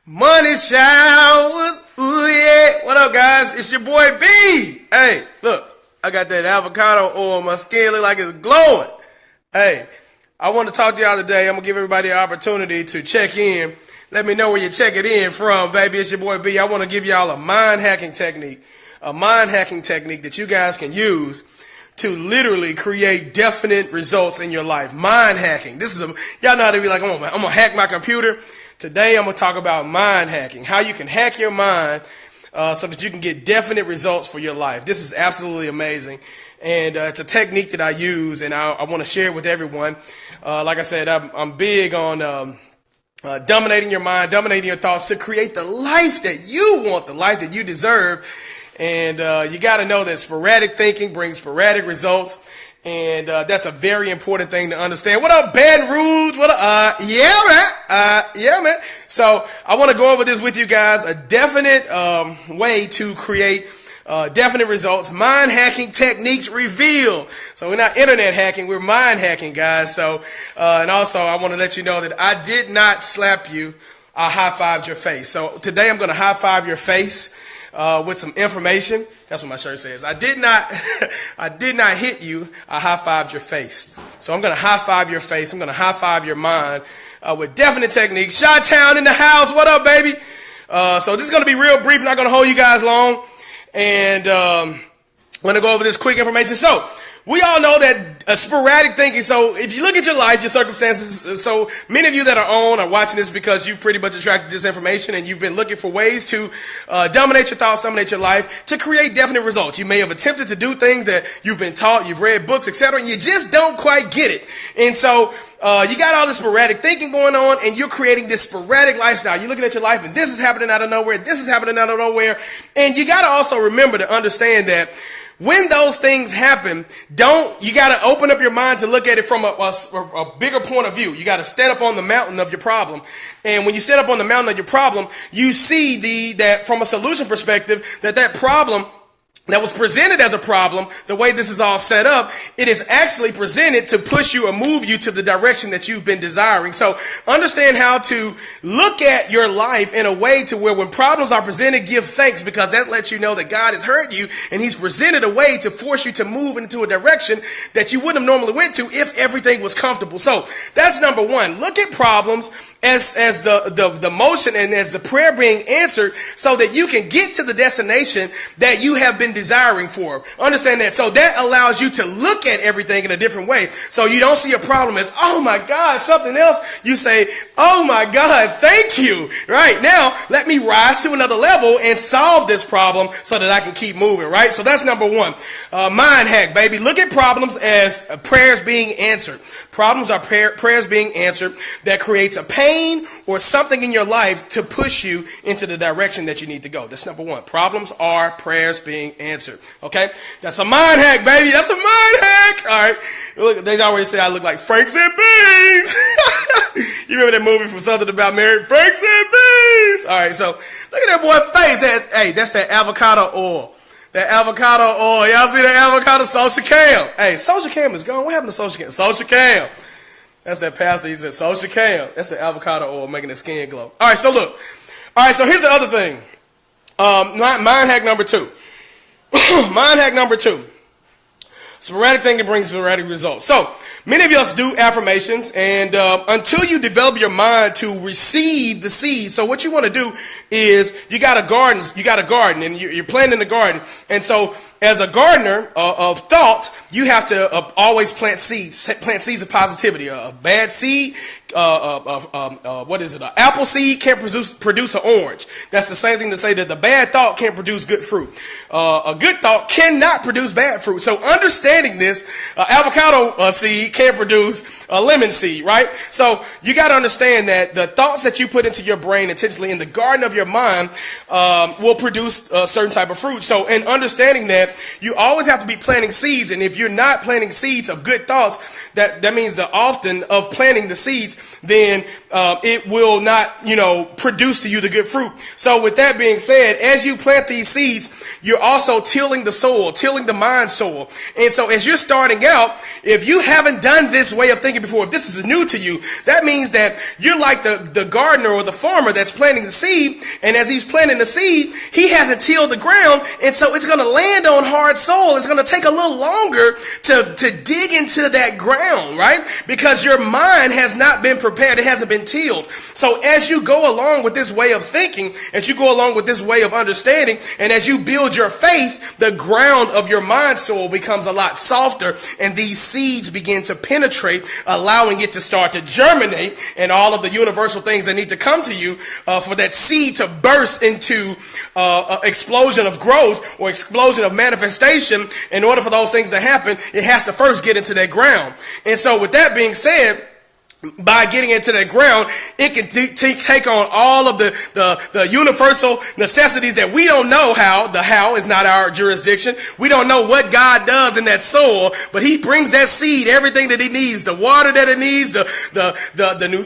Money showers, ooh yeah. What up, guys? It's your boy B. Hey, look, I got that avocado oil. My skin look like it's glowing. Hey, I want to talk to y'all today. I'm gonna give everybody an opportunity to check in. Let me know where you check it in from, baby. It's your boy B. I want to give y'all a mind hacking technique that you guys can use to literally create definite results in your life. Mind hacking. Y'all know how to be like, I'm gonna hack my computer. Today I'm going to talk about mind hacking, how you can hack your mind so that you can get definite results for your life. This is absolutely amazing, and it's a technique that I use, and I want to share it with everyone. Like I said, I'm big on dominating your mind, dominating your thoughts to create the life that you want, the life that you deserve. And you got to know that sporadic thinking brings sporadic results. And that's a very important thing to understand. What up, Baton Rouge? What up? Yeah, man. So I want to go over this with you guys. A definite way to create definite results. Mind hacking techniques revealed. So we're not internet hacking. We're mind hacking, guys. So and also I want to let you know that I did not slap you. I high-fived your face. So today I'm going to high-five your face with some information. That's what my shirt says. I did not hit you. I high-fived your face. So I'm going to high-five your face. I'm going to high-five your mind with definite techniques. Chi-Town in the house. What up, baby? So this is going to be real brief. Not going to hold you guys long. And I'm going to go over this quick information. So we all know that sporadic thinking. So if you look at your life, your circumstances, so many of you that are watching this because you've pretty much attracted this information and you've been looking for ways to dominate your thoughts, dominate your life, to create definite results. You may have attempted to do things that you've been taught, you've read books, etc., and you just don't quite get it. And so you got all this sporadic thinking going on, and you're creating this sporadic lifestyle. You're looking at your life, and this is happening out of nowhere, this is happening out of nowhere. And you got to also remember to understand that when those things happen, you got to open up your mind to look at it from a bigger point of view. You got to stand up on the mountain of your problem. And when you stand up on the mountain of your problem, you see that from a solution perspective, that problem that was presented as a problem, the way this is all set up, it is actually presented to push you or move you to the direction that you've been desiring. So understand how to look at your life in a way to where when problems are presented, give thanks, because that lets you know that God has heard you and he's presented a way to force you to move into a direction that you wouldn't have normally went to if everything was comfortable. So that's number one. Look at problems as the motion and as the prayer being answered so that you can get to the destination that you have been desiring for. Understand that. So that allows you to look at everything in a different way. So you don't see a problem as, oh my God, something else. You say, oh my God, thank you. Right now, let me rise to another level and solve this problem so that I can keep moving. Right. So that's number one. Mind hack, baby. Look at problems as prayers being answered. Problems are prayers being answered that creates a pain or something in your life to push you into the direction that you need to go. That's number one. Problems are prayers being answered. Okay? That's a mind hack, baby. That's a mind hack. All right. Look, they always say I look like Franks and Beans. You remember that movie from Something About Mary? Franks and Beans. All right. So look at that boy's face. That's that avocado oil. That avocado oil. Y'all see that avocado? Social Cam. Hey, Social Cam is gone. What happened to Social Cam? Social Cam. That's that pastor. He said Social Cam. That's the avocado oil making the skin glow. All right. So look. All right. So here's the other thing. Mind hack number two. Mind hack number two. Sporadic thinking brings sporadic results. So many of us do affirmations, and until you develop your mind to receive the seed. So what you want to do is you got a garden, and you're planting the garden. And so as a gardener of thought, you have to always plant seeds of positivity. A bad seed, what is it? An apple seed can't produce an orange. That's the same thing to say that the bad thought can't produce good fruit. A good thought cannot produce bad fruit. So understanding this, avocado seed can't produce a lemon seed, right? So you got to understand that the thoughts that you put into your brain intentionally in the garden of your mind will produce a certain type of fruit. So in understanding that, You always have to be planting seeds, and if you're not planting seeds of good thoughts, that means the often of planting the seeds, then it will not, produce to you the good fruit. So with that being said, as you plant these seeds, you're also tilling the soil, tilling the mind soil. And so as you're starting out, if you haven't done this way of thinking before, if this is new to you, that means that you're like the gardener or the farmer that's planting the seed, and as he's planting the seed, he hasn't tilled the ground, and so it's going to land on hard soil. It's going to take a little longer to dig into that ground, right? Because your mind has not been prepared. It hasn't been tilled. So as you go along with this way of thinking, as you go along with this way of understanding, and as you build your faith, the ground of your mind soil becomes a lot softer, and these seeds begin to penetrate, allowing it to start to germinate, and all of the universal things that need to come to you for that seed to burst into explosion of growth or explosion of manifestation. In order for those things to happen, it has to first get into that ground. And so with that being said, by getting into that ground, it can take on all of the universal necessities that we don't know how. The how is not our jurisdiction. We don't know what God does in that soil, but he brings that seed everything that he needs, the water that it needs, the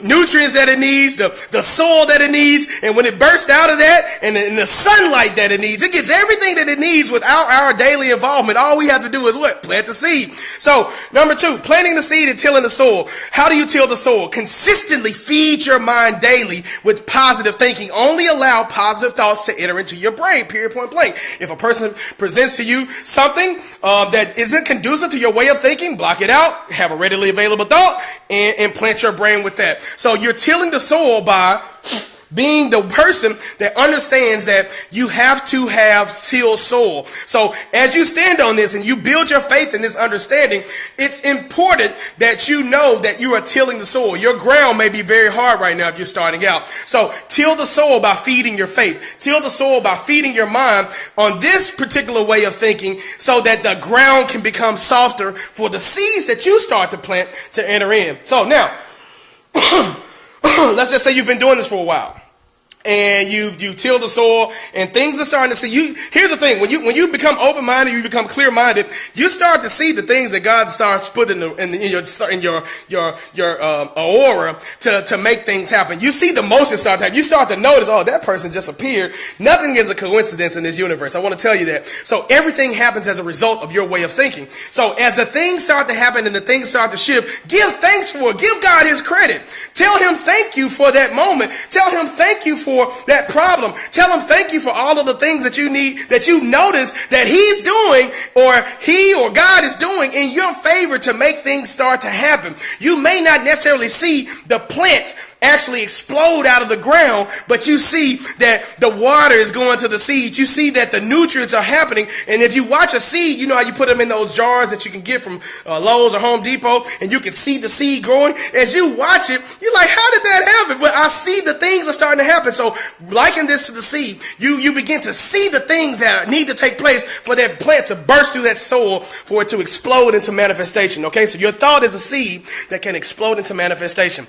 nutrients that it needs, the soil that it needs. And when it bursts out of that, and the sunlight that it needs, it gets everything that it needs without our daily involvement. All we have to do is what? Plant the seed. So number 2, planting the seed and tilling the soil. How do you till the soil? Consistently feed your mind daily with positive thinking. Only allow positive thoughts to enter into your brain, period, point blank. If a person presents to you something that isn't conducive to your way of thinking, block it out, have a readily available thought, and plant your brain with that. So you're tilling the soil by being the person that understands that you have to have tilled soil. So as you stand on this and you build your faith in this understanding, it's important that you know that you are tilling the soil. Your ground may be very hard right now if you're starting out. So till the soil by feeding your faith. Till the soil by feeding your mind on this particular way of thinking, so that the ground can become softer for the seeds that you start to plant to enter in. So now, let's just say you've been doing this for a while, and you till the soil, and things are starting to see you. Here's the thing: when you become open-minded, you become clear-minded, you start to see the things that God starts putting in your aura to make things happen. You see the motion start to happen. You start to notice, oh, that person just appeared. Nothing is a coincidence in this universe. I want to tell you that. So everything happens as a result of your way of thinking. So as the things start to happen and the things start to shift, give thanks for it. Give God his credit. Tell him thank you for that moment. Tell him thank you for that problem. Tell him thank you for all of the things that you need, that you notice that he's doing, or he or God is doing in your favor to make things start to happen. You may not necessarily see the plant actually explode out of the ground, but you see that the water is going to the seeds. You see that the nutrients are happening. And if you watch a seed, you know how you put them in those jars that you can get from Lowe's or Home Depot, and you can see the seed growing. As you watch it, you're like, how did that happen? But I see the things are starting to happen. So liken this to the seed. You begin to see the things that need to take place for that plant to burst through that soil, for it to explode into manifestation. Okay, so your thought is a seed that can explode into manifestation.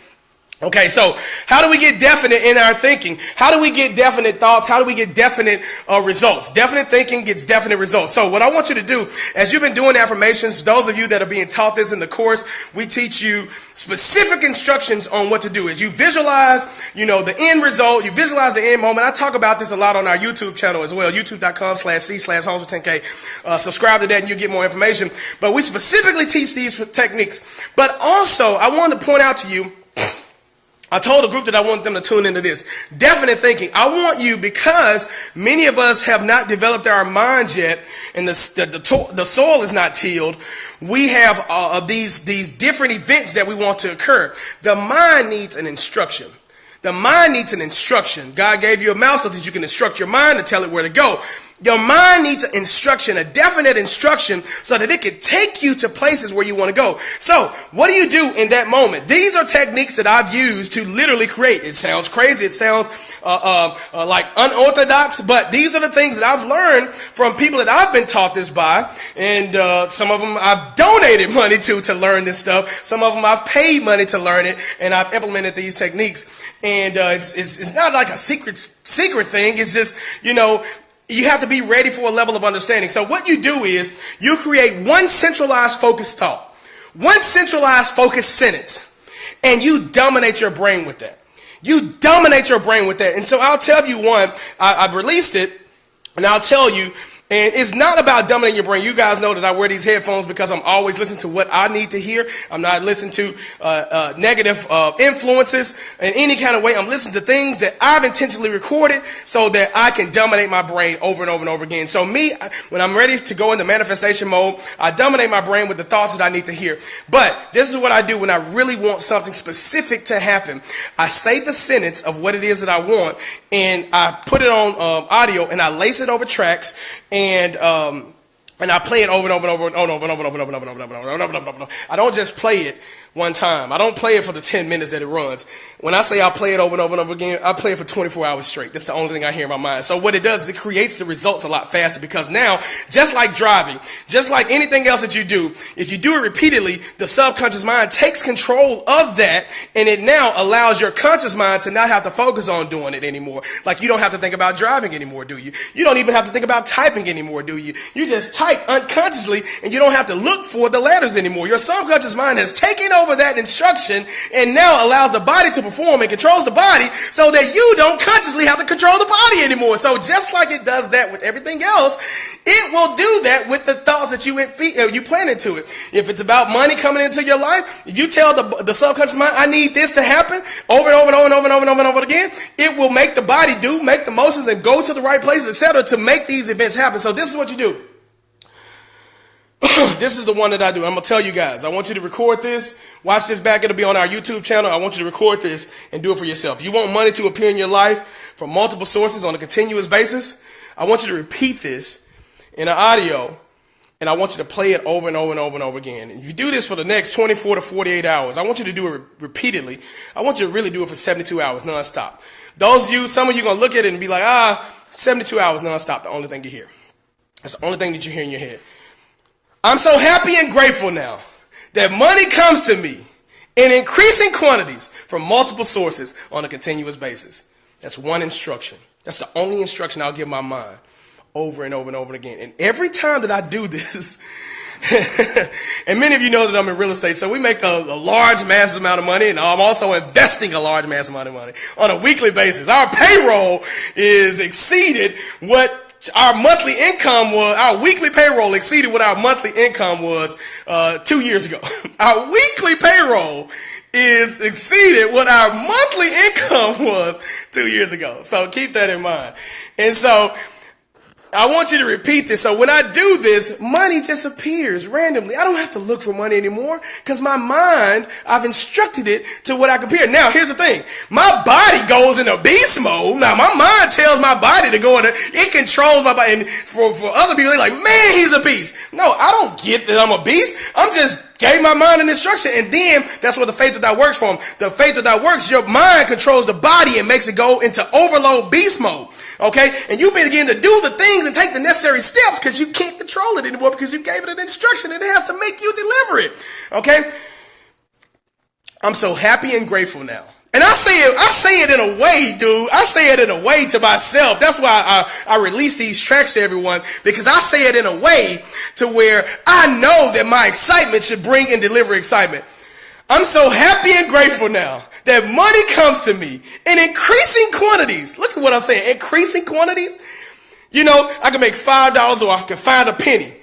Okay, so how do we get definite in our thinking? How do we get definite thoughts? How do we get definite results? Definite thinking gets definite results. So what I want you to do, as you've been doing affirmations, those of you that are being taught this in the course, we teach you specific instructions on what to do. As you visualize, the end result, you visualize the end moment. I talk about this a lot on our YouTube channel as well, youtube.com/c/homes410k. Subscribe to that and you get more information. But we specifically teach these techniques. But also, I want to point out to you, I told a group that I want them to tune into this. Definite thinking. I want you, because many of us have not developed our minds yet, and the soil is not tilled. We have these different events that we want to occur. The mind needs an instruction. The mind needs an instruction. God gave you a mouth so that you can instruct your mind to tell it where to go. Your mind needs an instruction, a definite instruction, so that it can take you to places where you want to go. So what do you do in that moment? These are techniques that I've used to literally create. It sounds crazy. It sounds like unorthodox, but these are the things that I've learned from people that I've been taught this by. And some of them I've donated money to learn this stuff. Some of them I've paid money to learn it, and I've implemented these techniques. And it's not like a secret thing. It's just, You have to be ready for a level of understanding. So what you do is you create one centralized focused thought, one centralized focused sentence, and you dominate your brain with that. You dominate your brain with that. And so I'll tell you one, I've released it, and I'll tell you, and it's not about dominating your brain. You guys know that I wear these headphones because I'm always listening to what I need to hear. I'm not listening to negative influences in any kind of way. I'm listening to things that I've intentionally recorded so that I can dominate my brain over and over and over again. So me, when I'm ready to go into manifestation mode, I dominate my brain with the thoughts that I need to hear. But this is what I do when I really want something specific to happen. I say the sentence of what it is that I want, and I put it on audio, and I lace it over tracks, and I play it over and over and over and over and over and over and over and over and over and over and over and over. I don't just play it one time. I don't play it for the 10 minutes that it runs. When I say I play it over and over and over again, I play it for 24 hours straight. That's the only thing I hear in my mind. So what it does is it creates the results a lot faster, because now, just like driving, just like anything else that you do, if you do it repeatedly, the subconscious mind takes control of that, and it now allows your conscious mind to not have to focus on doing it anymore. Like, you don't have to think about driving anymore, do you? You don't even have to think about typing anymore, do you? You just type unconsciously, and you don't have to look for the letters anymore. Your subconscious mind has taken over that instruction and now allows the body to perform and controls the body so that you don't consciously have to control the body anymore. So just like it does that with everything else, it will do that with the thoughts that you plan into it. If it's about money coming into your life, if you tell the subconscious mind, I need this to happen over and over and over and over and over and over and over again, it will make the body make the motions and go to the right places, etc., to make these events happen. So this is what you do. This is the one that I do. I'm going to tell you guys. I want you to record this. Watch this back. It'll be on our YouTube channel. I want you to record this and do it for yourself. You want money to appear in your life from multiple sources on a continuous basis? I want you to repeat this in an audio, and I want you to play it over and over and over and over again. And you do this for the next 24 to 48 hours. I want you to do it repeatedly. I want you to really do it for 72 hours nonstop. Some of you are going to look at it and be like, 72 hours nonstop, the only thing you hear. That's the only thing that you hear in your head. I'm so happy and grateful now that money comes to me in increasing quantities from multiple sources on a continuous basis. That's one instruction. That's the only instruction I'll give my mind over and over and over again. And every time that I do this, and many of you know that I'm in real estate, so we make a large, massive amount of money, and I'm also investing a large, massive amount of money on a weekly basis. Our payroll is exceeded what our monthly income was. Our weekly payroll exceeded what our monthly income was 2 years ago. Our weekly payroll is exceeded what our monthly income was 2 years ago. So keep that in mind. And so I want you to repeat this. So when I do this, money just appears randomly. I don't have to look for money anymore because my mind, I've instructed it to what I compare. Now, here's the thing. My body goes into beast mode. Now, my mind tells my body to go into, it controls my body. And for other people, they're like, man, he's a beast. No, I don't get that I'm a beast. I'm just gave my mind an instruction, and then that's where the faith without works from. The faith without works, your mind controls the body and makes it go into overload beast mode. Okay? And you begin to do the things and take the necessary steps because you can't control it anymore because you gave it an instruction and it has to make you deliver it. Okay? I'm so happy and grateful now. And I say it in a way, dude. I say it in a way to myself. That's why I release these tracks to everyone, because I say it in a way to where I know that my excitement should bring and deliver excitement. I'm so happy and grateful now that money comes to me in increasing quantities. Look at what I'm saying. Increasing quantities. You know, I can make $5 or I can find a penny.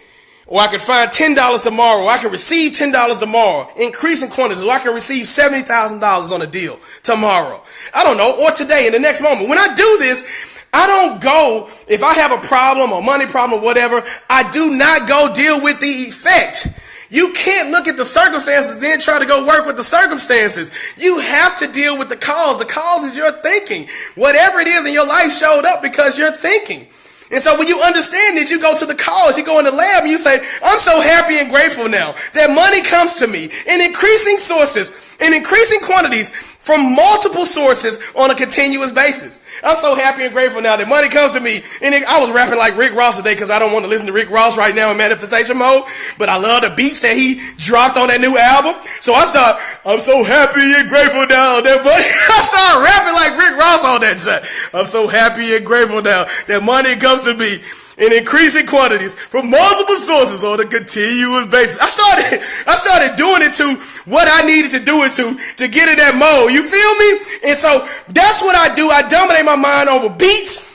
Or I can find $10 tomorrow, or I can receive $10 tomorrow, increasing quantities, or I can receive $70,000 on a deal tomorrow. I don't know, or today, in the next moment. When I do this, I don't go, if I have a problem, or money problem, or whatever, I do not go deal with the effect. You can't look at the circumstances and then try to go work with the circumstances. You have to deal with the cause. The cause is your thinking. Whatever it is in your life showed up because you're thinking. And so when you understand this, you go to the cause, you go in the lab, and you say, I'm so happy and grateful now that money comes to me in increasing sources in increasing quantities from multiple sources on a continuous basis. I'm so happy and grateful now that money comes to me. And I was rapping like Rick Ross today because I don't want to listen to Rick Ross right now in manifestation mode, but I love the beats that he dropped on that new album. So I'm so happy and grateful now that money, I started rapping like Rick Ross on that shit. I'm so happy and grateful now that money comes to me in increasing quantities from multiple sources on a continuous basis. I started doing it to what I needed to do it to get in that mode. You feel me? And so that's what I do. I dominate my mind over beats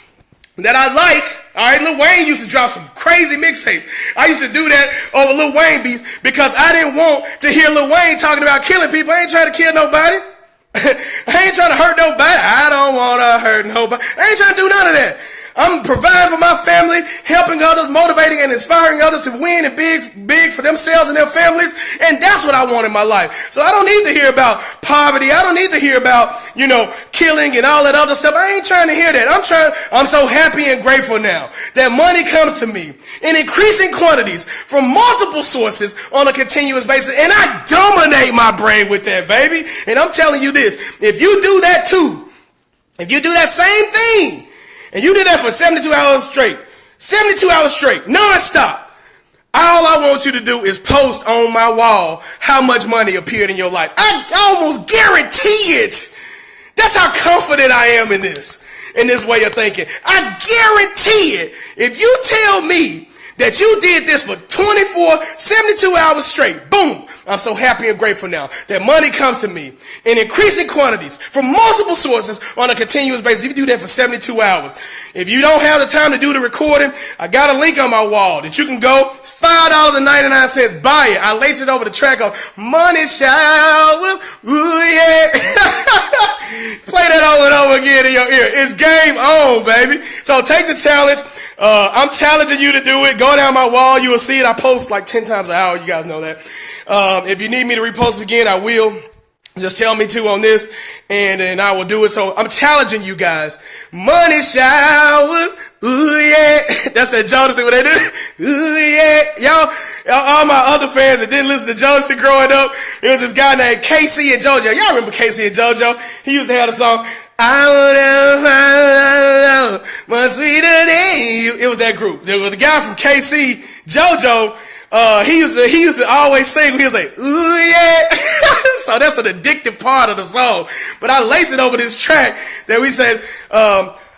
that I like. All right, Lil Wayne used to drop some crazy mixtapes. I used to do that over Lil Wayne beats because I didn't want to hear Lil Wayne talking about killing people. I ain't trying to kill nobody. I ain't trying to hurt nobody. I don't want to hurt nobody. I ain't trying to do none of that. I'm providing for my family, helping others, motivating and inspiring others to win and big for themselves and their families. And that's what I want in my life. So I don't need to hear about poverty. I don't need to hear about, killing and all that other stuff. I ain't trying to hear that. I'm so happy and grateful now that money comes to me in increasing quantities from multiple sources on a continuous basis. And I dominate my brain with that, baby. And I'm telling you this, if you do that too, if you do that same thing, and you did that for 72 hours straight, non-stop, all I want you to do is post on my wall how much money appeared in your life. I almost guarantee it. That's how confident I am in this way of thinking. I guarantee it. If you tell me that you did this for 72 hours straight, boom, I'm so happy and grateful now that money comes to me in increasing quantities from multiple sources on a continuous basis. You can do that for 72 hours. If you don't have the time to do the recording, I got a link on my wall that you can go. It's $5.99. Buy it. I lace it over the track of Money Showers. Ooh, yeah. Play that over and over again in your ear. It's game on, baby. So take the challenge. I'm challenging you to do it. Go down my wall. You will see it. I post like 10 times an hour. You guys know that. If you need me to repost it again, I will. Just tell me to on this, and then I will do it. So I'm challenging you guys. Money showers. Ooh, yeah. That's that Jodeci what they do. Ooh, yeah. Y'all, all my other fans that didn't listen to Jodeci growing up, there was this guy named Casey and JoJo. Y'all remember Casey and JoJo? He used to have the song, I would ever find love much sweeter than you. It was that group. There was the guy from KC, JoJo. He used to always sing. He was like, ooh, yeah. So that's an addictive part of the song. But I lace it over this track that we said,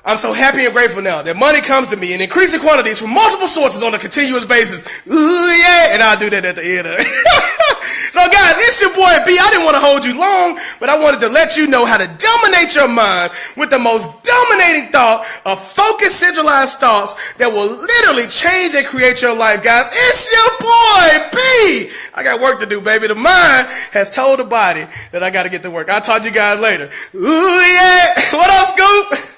I'm so happy and grateful now that money comes to me in increasing quantities from multiple sources on a continuous basis. Ooh, yeah. And I'll do that at the end of it. So guys, it's your boy B. I didn't want to hold you long, but I wanted to let you know how to dominate your mind with the most dominating thought of focused, centralized thoughts that will literally change and create your life, guys. It's your boy B. I got work to do, baby. The mind has told the body that I got to get to work. I'll talk to you guys later. Ooh, yeah. What up, Scoop?